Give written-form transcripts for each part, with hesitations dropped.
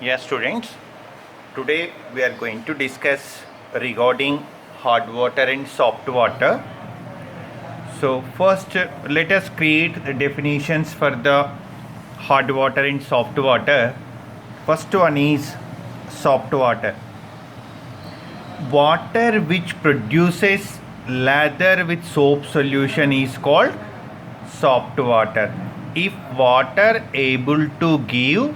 Yes, students. Today we are going to discuss regarding hard water and soft water. So first, let us create the definitions for the hard water and soft water. First one is soft water. Water which produces lather with soap solution is called soft water. If water able to give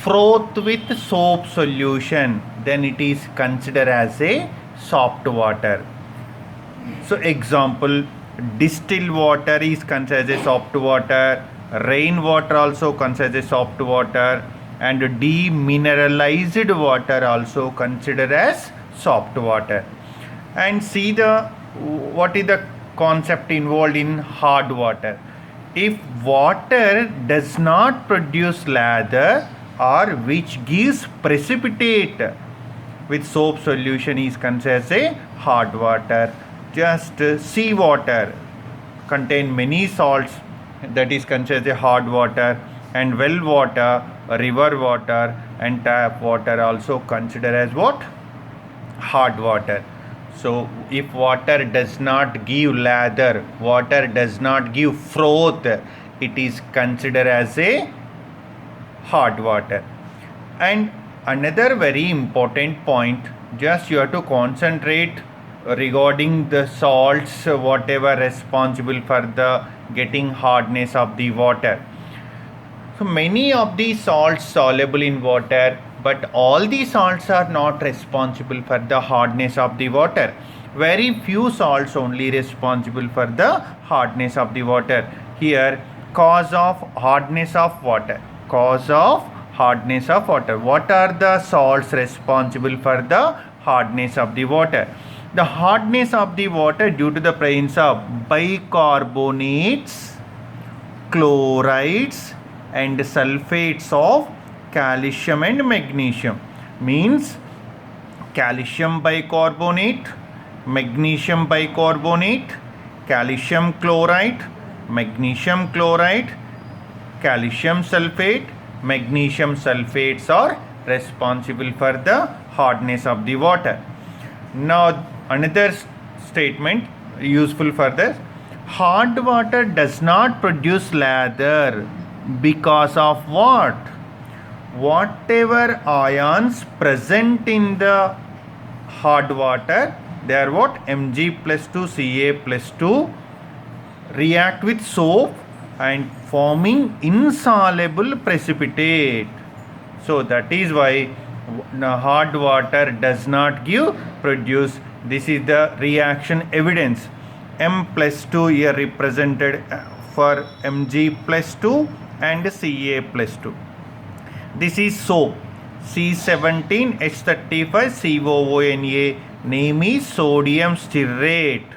froth with soap solution, then it is considered as a soft water. So example, distilled water is considered as a soft water, rainwater also considered as soft water, and demineralized water also considered as soft water. And see what is the concept involved in hard water. If water does not produce lather or which gives precipitate with soap solution is considered as a hard water. Just sea water contain many salts, that is considered as a hard water, and well water, river water and tap water also considered as what? Hard water. So if water does not give lather, water does not give froth, it is considered as a hard water. And another very important point, just you have to concentrate regarding the salts, whatever responsible for the getting hardness of the water. So many of these salts soluble in water, but all these salts are not responsible for the hardness of the water. Very few salts only responsible for the hardness of the water. Here, cause of hardness of water. Cause of hardness of water. What are the salts responsible for the hardness of the water? The hardness of the water due to the presence of bicarbonates, chlorides and sulfates of calcium and magnesium. Means calcium bicarbonate, magnesium bicarbonate, calcium chloride, magnesium chloride, calcium sulfate, magnesium sulfates are responsible for the hardness of the water. Now another statement useful for this: hard water does not produce lather because of what? Whatever ions present in the hard water, they are what? Mg plus 2 Ca plus 2 react with soap and forming insoluble precipitate. So that is why hard water does not produce. This is the reaction evidence. M plus 2 here represented for Mg plus 2 and Ca plus 2. This is soap. C17H35COONA. Name is sodium stearate.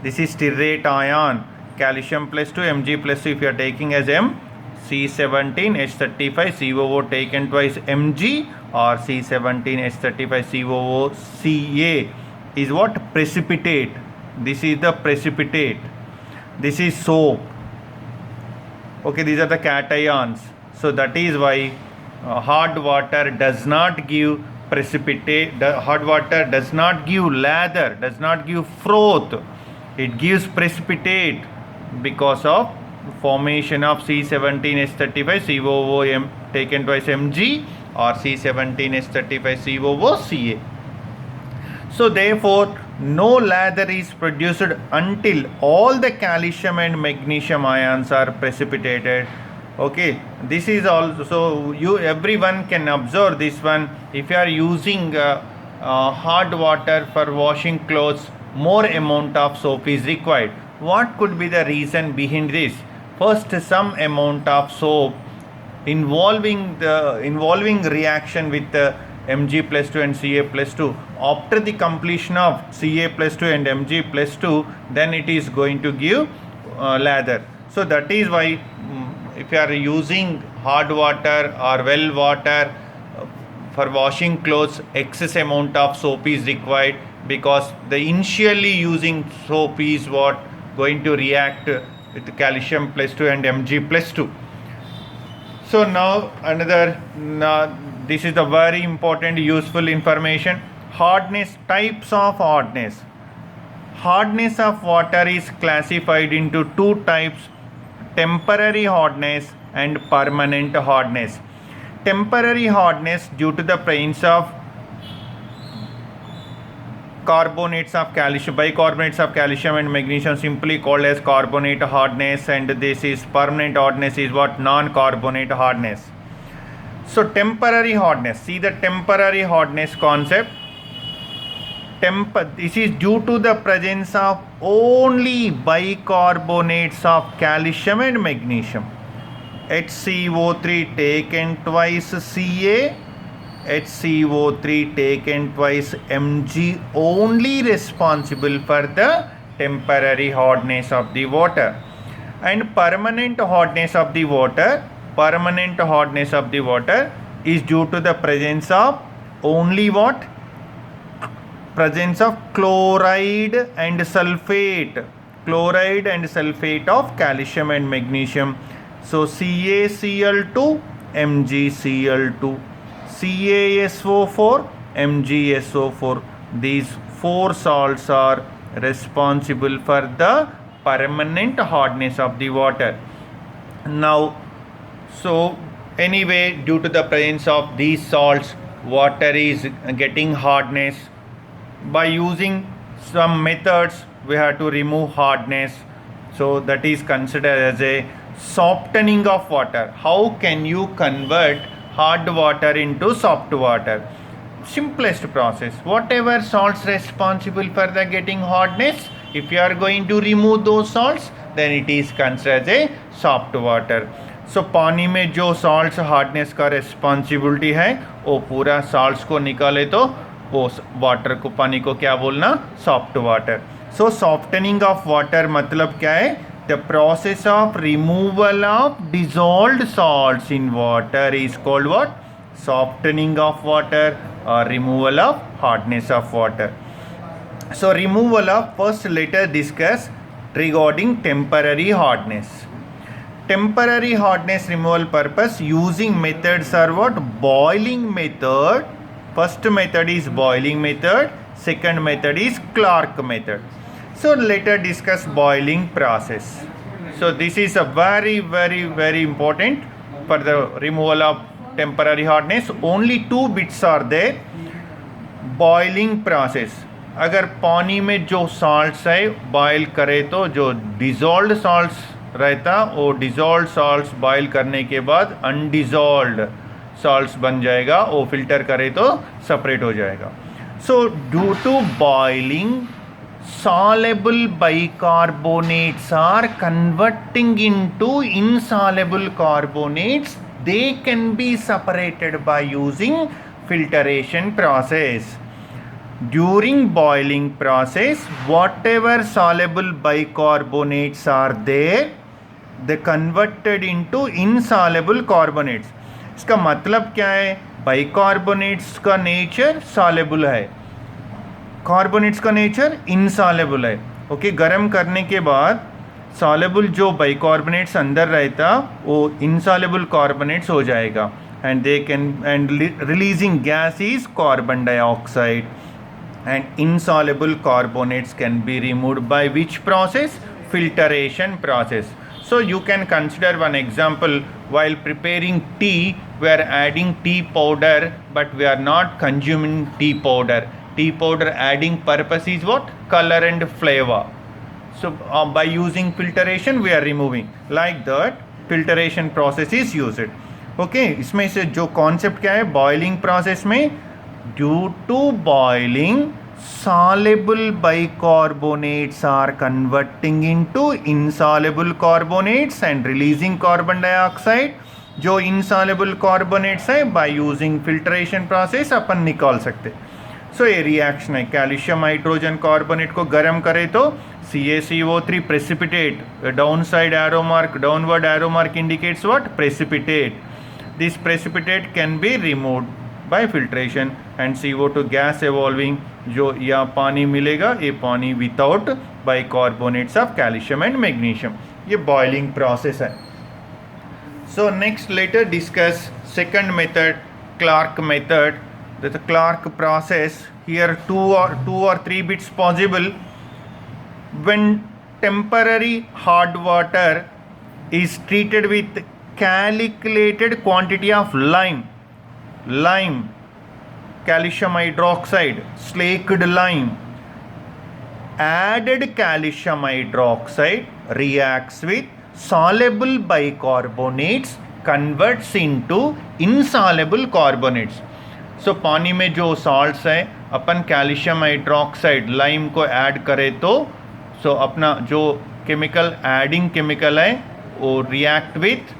This is stearate ion. Calcium plus 2, Mg plus 2 if you are taking as M. C17H35COO taken twice Mg, or C17H35COO Ca is what? Precipitate. This is the precipitate. This is soap. Okay, these are the cations. So that is why hard water does not give precipitate. The hard water does not give lather, does not give froth. It gives precipitate because of formation of C17H35COO taken twice Mg or C17H35COO Ca. So therefore no lather is produced until all the calcium and magnesium ions are precipitated. Okay, this is also, everyone can observe this one. If you are using hard water for washing clothes, more amount of soap is required. What could be the reason behind this? First, some amount of soap involving reaction with Mg plus 2 and Ca plus 2. After the completion of Ca plus 2 and Mg plus 2, then it is going to give lather. So that is why if you are using hard water or well water for washing clothes, excess amount of soap is required, because the initially using soap is what going to react with calcium plus 2 and Mg plus 2. So now this is the very important useful information. Hardness, types of hardness. Hardness of water is classified into two types: temporary hardness and permanent hardness. Temporary hardness due to the presence of carbonates of calcium, bicarbonates of calcium and magnesium, simply called as carbonate hardness, and this is permanent hardness is what? Non-carbonate hardness. So temporary hardness, see the temporary hardness concept. This is due to the presence of only bicarbonates of calcium and magnesium. HCO3 taken twice Ca, HCO3 taken twice Mg, only responsible for the temporary hardness of the water. And permanent hardness of the water, is due to the presence of only what? Presence of chloride and sulfate of calcium and magnesium. So CaCl2, MgCl2, CaSO4, MgSO4. These four salts are responsible for the permanent hardness of the water. Now, so anyway, due to the presence of these salts, water is getting hardness. By using some methods, we have to remove hardness. So that is considered as a softening of water. How can you convert hard water into soft water? Simplest process. Whatever salts responsible for the getting hardness, if you are going to remove those salts, then it is considered as a soft water. So पानी में जो salts hardness का responsibility है, वो पूरा salts को निकाले तो वो वाटर को, पानी को क्या बोलना? Soft water. So softening of water मतलब क्या है? The process of removal of dissolved salts in water is called what? Softening of water और removal of hardness of water. So removal of, first let us discuss regarding temporary hardness. Temporary hardness removal purpose using methods are what? Boiling method. First method is boiling method, second method is Clark method. So let us discuss boiling process. So this is a very important for the removal of temporary hardness. Only two bits are there. Boiling process. अगर पानी में जो salts है boil करे तो जो dissolved salts रहता, वो डिजॉल्व सॉल्ट्स बॉयल करने के बाद अनडिजॉल्व्ड सॉल्ट्स बन जाएगा, वो फिल्टर करे तो सेपरेट हो जाएगा. So due to boiling soluble bicarbonates are converting into insoluble carbonates. They can be separated by using filtration process. During boiling process, whatever soluble bicarbonates are there, they converted into insoluble carbonates. इसका मतलब क्या है? Bicarbonates का nature soluble है, carbonates का nature insoluble है. Okay, गर्म करने के बाद सॉल्युबल जो बाइकार्बोनेट्स अंदर रहता वो इनसॉल्युबल कार्बोनेट्स हो जाएगा. And they can, and releasing gas is carbon dioxide. And insoluble carbonates can be removed by which process? Filtration process. So you can consider one example. While preparing tea, we are adding tea powder, but we are not consuming tea powder. Tea powder adding purpose is what? Color and flavor. So by using filtration, we are removing. Like that, filtration process is used. Okay, इसमें से जो concept क्या है? Boiling process में, due to boiling, soluble bicarbonates are converting into insoluble carbonates and releasing carbon dioxide. जो insoluble carbonates है by using filtration process अपन निकाल सकते. सो ये रिएक्शन है. कैल्शियम हाइड्रोजन कार्बोनेट को गर्म करे तो CaCO3 precipitate. Downside arrow mark, downward arrow mark indicates what? Precipitate. This precipitate can be removed by filtration and CO2 gas evolving. जो या पानी मिलेगा, ये पानी without bicarbonates of calcium and magnesium. ये बॉइलिंग प्रोसेस है. So next later discuss second method, Clark method. The Clark process. Here two or three bits possible. When temporary hard water is treated with calculated quantity of lime, calcium hydroxide, slaked lime, added calcium hydroxide reacts with soluble bicarbonates, converts into insoluble carbonates. So पानी में जो salts है अपन calcium hydroxide lime को add करें तो अपना जो chemical adding chemical है वो react with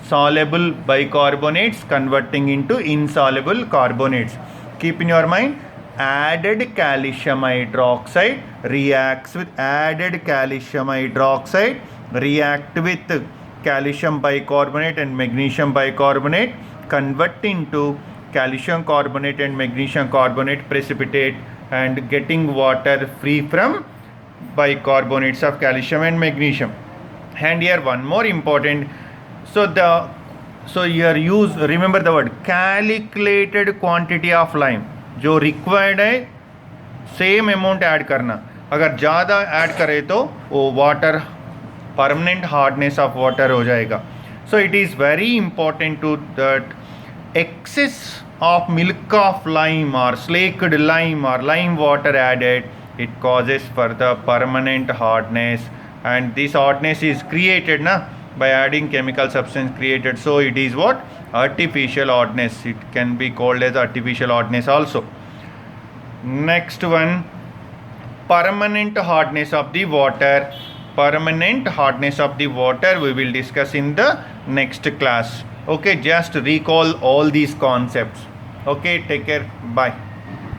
soluble bicarbonates converting into insoluble carbonates. Keep in your mind, added calcium hydroxide reacts with added calcium hydroxide react with calcium bicarbonate and magnesium bicarbonate, convert into calcium carbonate and magnesium carbonate precipitate and getting water free from bicarbonates of calcium and magnesium. And here one more important, so here use, remember the word calculated quantity of lime. जो required है same amount add करना, अगर ज़्यादा add करें तो वो water permanent hardness of water हो जाएगा. So it is very important to that excess of milk of lime or slaked lime or lime water added, it causes for the permanent hardness, and this hardness is created by adding chemical substance created. So it is what? Artificial hardness. It can be called as artificial hardness also. Next one, permanent hardness of the water. Permanent hardness of the water we will discuss in the next class. Okay, just recall all these concepts. Okay, take care. Bye.